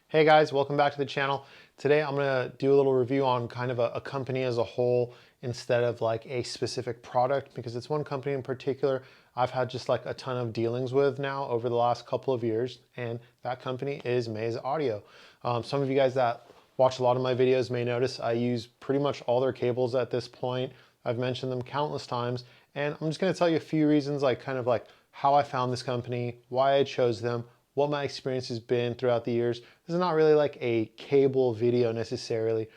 Hey guys, welcome back to the channel. Today I'm gonna do a little review on kind of a company as a whole instead of like a specific product, because it's one company in particular I've had just like a ton of dealings with now over the last couple of years, and that company is Maze Audio. Some of you guys that watch a lot of my videos may notice I use pretty much all their cables at this point. I've mentioned them countless times, and I'm just gonna tell you a few reasons, like kind of like how I found this company, why I chose them, what my experience has been throughout the years. This is not really like a cable video necessarily,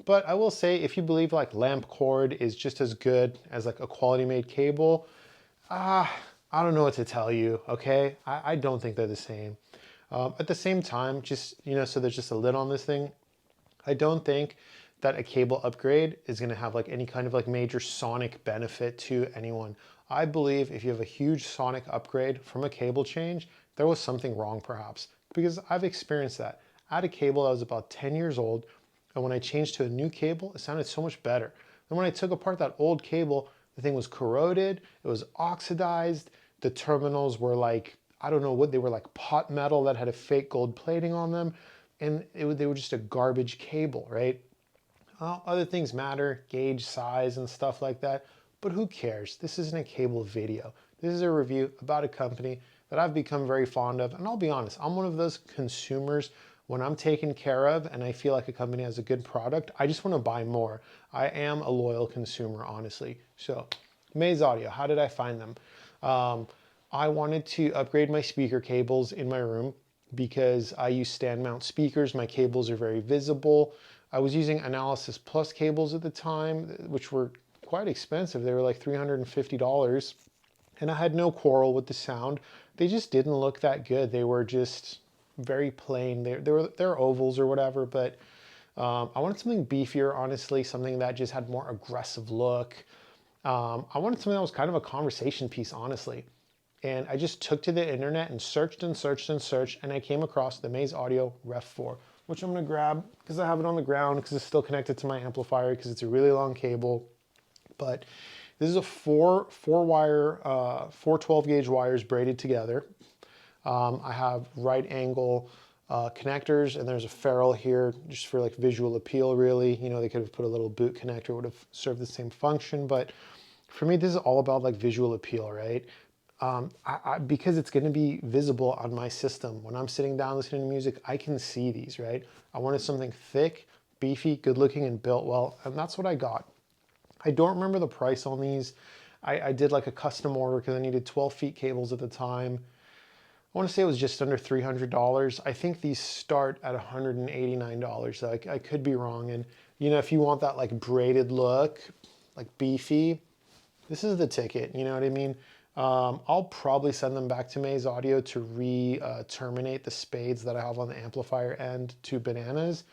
but I will say if you believe like lamp cord is just as good as like a quality made cable, I don't know what to tell you, okay? I don't think they're the same. At the same time, just, so there's just a lid on this thing. I don't think that a cable upgrade is going to have like any kind of like major sonic benefit to anyone. I believe if you have a huge sonic upgrade from a cable change, there was something wrong perhaps, because I've experienced that. I had a cable that was about 10 years old, and when I changed to a new cable, it sounded so much better. And when I took apart that old cable, the thing was corroded, it was oxidized, the terminals were like, I don't know what, they were like pot metal that had a fake gold plating on them, and they were just a garbage cable, right? Other things matter, gauge, size, and stuff like that, but who cares? This isn't a cable video. This is a review about a company that I've become very fond of, and I'll be honest, I'm one of those consumers. When I'm taken care of and I feel like a company has a good product, I just want to buy more. I am a loyal consumer, honestly. So, Maze Audio, how did I find them? I wanted to upgrade my speaker cables in my room because I use stand mount speakers. My cables are very visible. I was using Analysis Plus cables at the time, which were quite expensive. They were like $350. And I had no quarrel with the sound. They just didn't look that good. They were just very plain. They're ovals or whatever, but I wanted something beefier, honestly, something that just had more aggressive look. I wanted something that was kind of a conversation piece, honestly. And I just took to the internet and searched and searched and searched, and I came across the Maze Audio Ref4, which I'm gonna grab because I have it on the ground because it's still connected to my amplifier because it's a really long cable. But this is a four 12 gauge wires braided together. I have right angle connectors, and there's a ferrule here just for like visual appeal, really. They could have put a little boot connector, would have served the same function, but for me, this is all about like visual appeal, right? Because it's going to be visible on my system. When I'm sitting down listening to music, I can see these, right? I wanted something thick, beefy, good looking, and built well, and that's what I got. I don't remember the price on these. I did like a custom order because I needed 12 feet cables at the time. I want to say it was just under $300. I think these start at $189, so I could be wrong. And if you want that like braided look, like beefy, this is the ticket, you know what I mean? I'll probably send them back to Maze Audio to terminate the spades that I have on the amplifier end to bananas,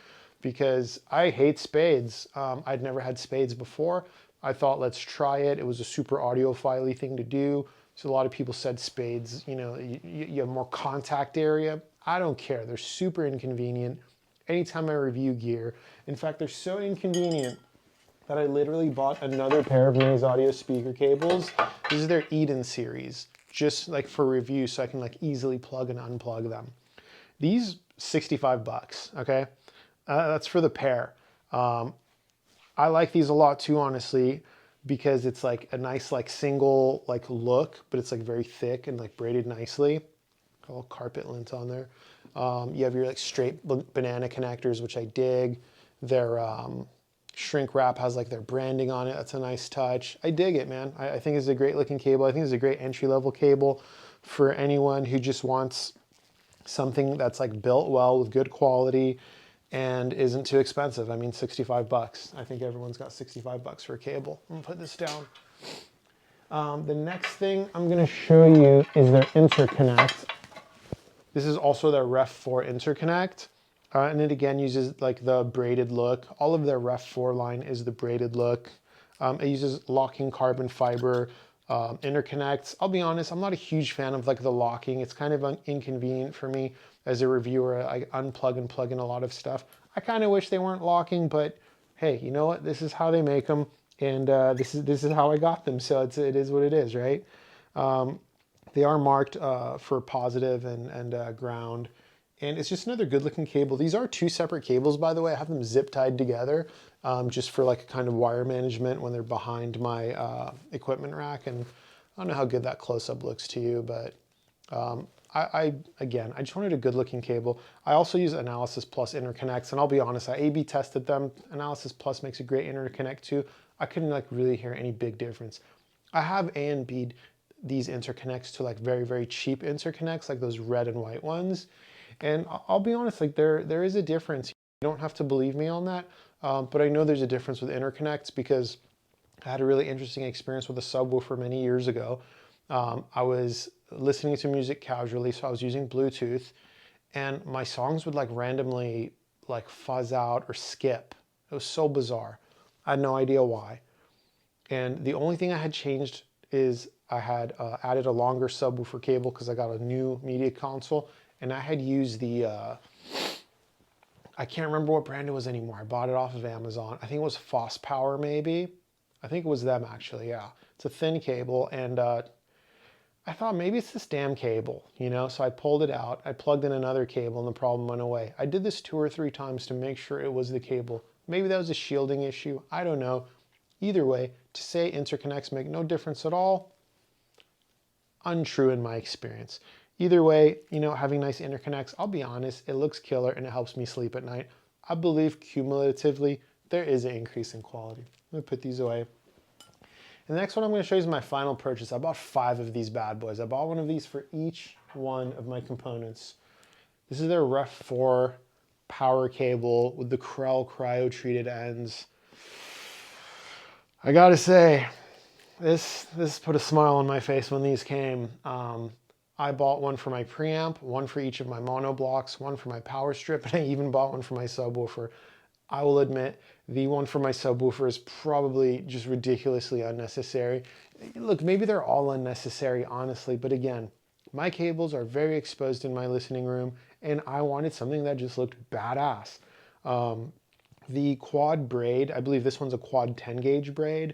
because I hate spades. I'd never had spades before. I thought, let's try it. It was a super audiophile thing to do. So a lot of people said spades, you have more contact area. I don't care. They're super inconvenient anytime I review gear. In fact, they're so inconvenient that I literally bought another pair of Maze Audio speaker cables. This is their Eden Series, just like for review, so I can like easily plug and unplug them. These 65 bucks, okay? That's for the pair. I like these a lot too, honestly, because it's like a nice like single like look, but it's like very thick and like braided nicely. Got a little carpet lint on there. You have your like straight banana connectors, which I dig. Their shrink wrap has like their branding on it. That's a nice touch. I dig it, man. I think it's a great looking cable. I think it's a great entry level cable for anyone who just wants something that's like built well with good quality and isn't too expensive. I mean, 65 bucks. I think everyone's got 65 bucks for a cable. I'm gonna put this down. The next thing I'm gonna show you is their interconnect. This is also their Ref4 interconnect. And it again uses like the braided look. All of their Ref4 line is the braided look. It uses locking carbon fiber interconnects. I'll be honest, I'm not a huge fan of like the locking. It's kind of inconvenient for me as a reviewer. I unplug and plug in a lot of stuff. I kind of wish they weren't locking, but hey, you know what? This is how they make them, and this is how I got them. So it is what it is, right? They are marked for positive and ground, And it's just another good looking cable. These are two separate cables, by the way. I have them zip tied together just for like a kind of wire management when they're behind my equipment rack. And I don't know how good that close-up looks to you, but again, I just wanted a good looking cable. I also use Analysis Plus interconnects, and I'll be honest, I A/B tested them. Analysis Plus makes a great interconnect too. I couldn't like really hear any big difference. I have A and B'd these interconnects to like very, very cheap interconnects, like those red and white ones. And I'll be honest, like there is a difference. You don't have to believe me on that, but I know there's a difference with interconnects because I had a really interesting experience with a subwoofer many years ago. I was listening to music casually, so I was using Bluetooth, and my songs would like randomly like fuzz out or skip. It was so bizarre. I had no idea why. And the only thing I had changed is I had added a longer subwoofer cable because I got a new media console, and I had used the, I can't remember what brand it was anymore. I bought it off of Amazon. I think it was Foss Power maybe. I think it was them actually, yeah. It's a thin cable, and I thought maybe it's this damn cable, you know? So I pulled it out, I plugged in another cable, and the problem went away. I did this 2 or 3 times to make sure it was the cable. Maybe that was a shielding issue, I don't know. Either way, to say interconnects make no difference at all, untrue in my experience. Either way, you know, having nice interconnects, I'll be honest, it looks killer and it helps me sleep at night. I believe cumulatively, there is an increase in quality. Let me put these away. And the next one I'm going to show you is my final purchase. I bought 5 of these bad boys. I bought one of these for each one of my components. This is their Ref4 power cable with the Krell cryo-treated ends. I gotta say, this put a smile on my face when these came. I bought one for my preamp, one for each of my mono blocks, one for my power strip, and I even bought one for my subwoofer. I will admit, the one for my subwoofer is probably just ridiculously unnecessary. Look, maybe they're all unnecessary, honestly, but again, my cables are very exposed in my listening room, and I wanted something that just looked badass. The quad braid, I believe this one's a quad 10 gauge braid,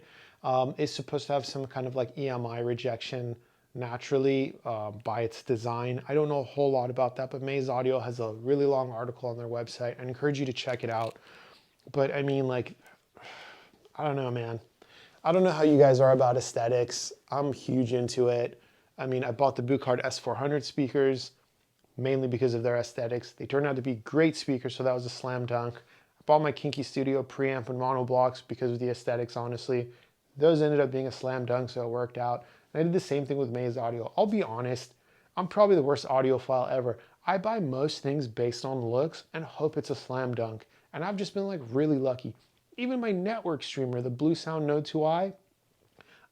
is supposed to have some kind of like EMI rejection naturally by its design. I don't know a whole lot about that, but Maze Audio has a really long article on their website. I encourage you to check it out. But I mean, like, I don't know, man. I don't know how you guys are about aesthetics. I'm huge into it. I mean, I bought the Buchard S400 speakers mainly because of their aesthetics. They turned out to be great speakers, so that was a slam dunk. I bought my Kinky Studio preamp and mono blocks because of the aesthetics, honestly. Those ended up being a slam dunk, so it worked out. And I did the same thing with Maze Audio. I'll be honest, I'm probably the worst audiophile ever. I buy most things based on looks and hope it's a slam dunk. And I've just been like really lucky. Even my network streamer, the Blue Sound Node 2i,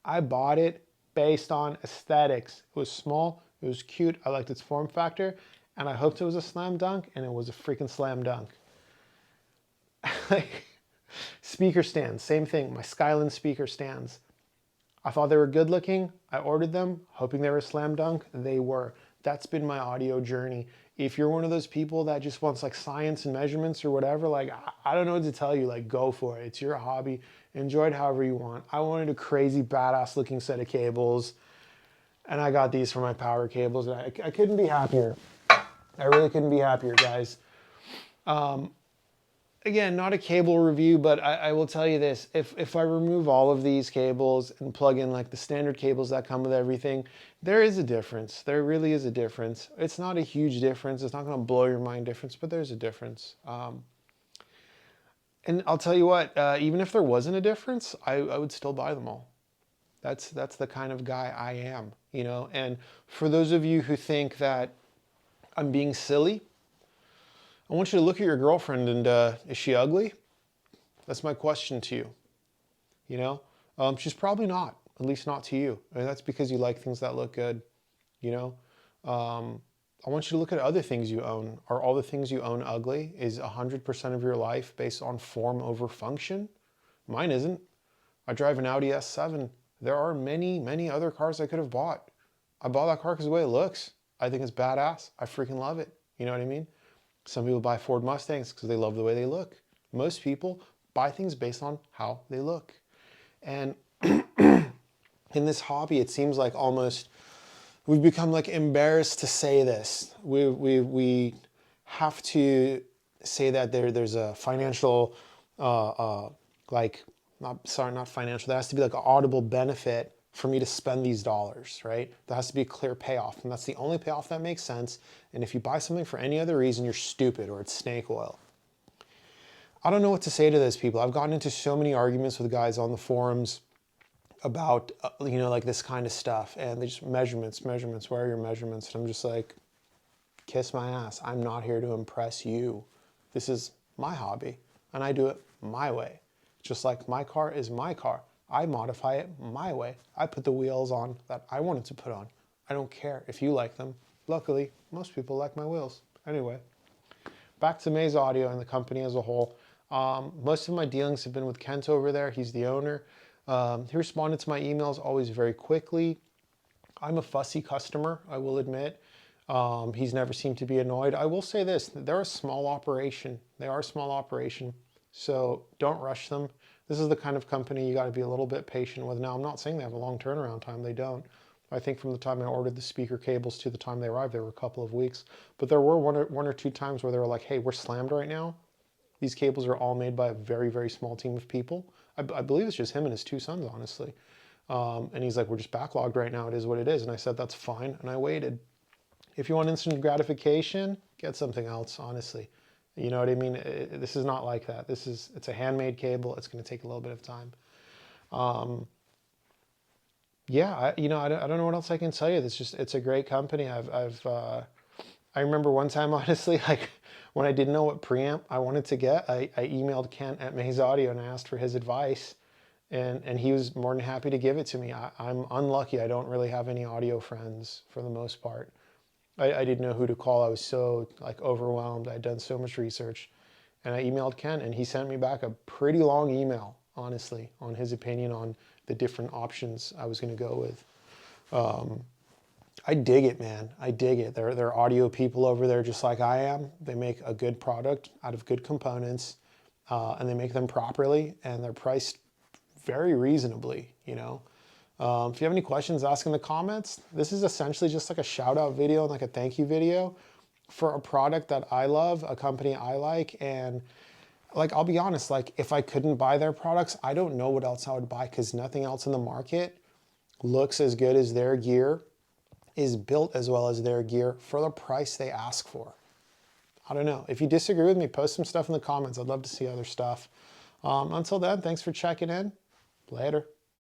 I bought it based on aesthetics. It was small, it was cute, I liked its form factor, and I hoped it was a slam dunk, and it was a freaking slam dunk. Speaker stands, same thing. My Skyline speaker stands. I thought they were good looking. I ordered them, hoping they were a slam dunk. They were. That's been my audio journey. If you're one of those people that just wants like science and measurements or whatever, like I don't know what to tell you, like go for it. It's your hobby. Enjoy it however you want. I wanted a crazy badass looking set of cables, and I got these for my power cables, and I couldn't be happier. I really couldn't be happier, guys. Again, not a cable review, but I will tell you this. If I remove all of these cables and plug in like the standard cables that come with everything, there is a difference. There really is a difference. It's not a huge difference. It's not going to blow your mind difference, but there's a difference. And I'll tell you what, even if there wasn't a difference, I would still buy them all. That's the kind of guy I am, you know? And for those of you who think that I'm being silly, I want you to look at your girlfriend and is she ugly? That's my question to you. You know, she's probably not, at least not to you. And that's because you like things that look good. You know, I want you to look at other things you own. Are all the things you own ugly? Is 100% of your life based on form over function? Mine isn't. I drive an Audi S7. There are many, many other cars I could have bought. I bought that car because of the way it looks. I think it's badass. I freaking love it. You know what I mean? Some people buy Ford Mustangs because they love the way they look. Most people buy things based on how they look. And in this hobby, it seems like almost we've become like embarrassed to say this. We have to say that there's a financial, not financial, there has to be like an audible benefit for me to spend these dollars, right? There has to be a clear payoff, and that's the only payoff that makes sense. And if you buy something for any other reason, you're stupid or it's snake oil. I don't know what to say to those people. I've gotten into so many arguments with guys on the forums about, like this kind of stuff, and they just measurements, where are your measurements? And I'm just like, kiss my ass. I'm not here to impress you. This is my hobby, and I do it my way. Just like my car is my car. I modify it my way. I put the wheels on that I wanted to put on. I don't care if you like them. Luckily, most people like my wheels. Anyway, back to Maze Audio and the company as a whole. Most of my dealings have been with Kent over there. He's the owner. He responded to my emails always very quickly. I'm a fussy customer, I will admit. He's never seemed to be annoyed. I will say this, they're a small operation. They are a small operation, so don't rush them. This is the kind of company you got to be a little bit patient with. Now, I'm not saying they have a long turnaround time. They don't. I think from the time I ordered the speaker cables to the time they arrived, there were a couple of weeks. But there were one or two times where they were like, hey, we're slammed right now. These cables are all made by a very, very small team of people. I believe it's just him and his two sons, honestly. And he's like, we're just backlogged right now. It is what it is. And I said, that's fine. And I waited. If you want instant gratification, get something else, honestly. You know what I mean? This is not like that. It's a handmade cable. It's going to take a little bit of time. Yeah, I don't know what else I can tell you. It's a great company. I remember one time, honestly, like when I didn't know what preamp I wanted to get, I emailed Kent at Maze Audio and I asked for his advice, and he was more than happy to give it to me. I'm unlucky. I don't really have any audio friends for the most part. I didn't know who to call. I was so like overwhelmed. I'd done so much research, and I emailed Ken, and he sent me back a pretty long email, honestly, on his opinion on the different options I was going to go with. I dig it, man. I dig it. They're audio people over there just like I am. They make a good product out of good components, and they make them properly, and they're priced very reasonably, you know. If you have any questions, ask in the comments. This is essentially just like a shout out video and like a thank you video for a product that I love, a company I like. And like, I'll be honest, like if I couldn't buy their products, I don't know what else I would buy, because nothing else in the market looks as good as their gear, is built as well as their gear for the price they ask for. I don't know. If you disagree with me, post some stuff in the comments. I'd love to see other stuff. Until then, thanks for checking in. Later.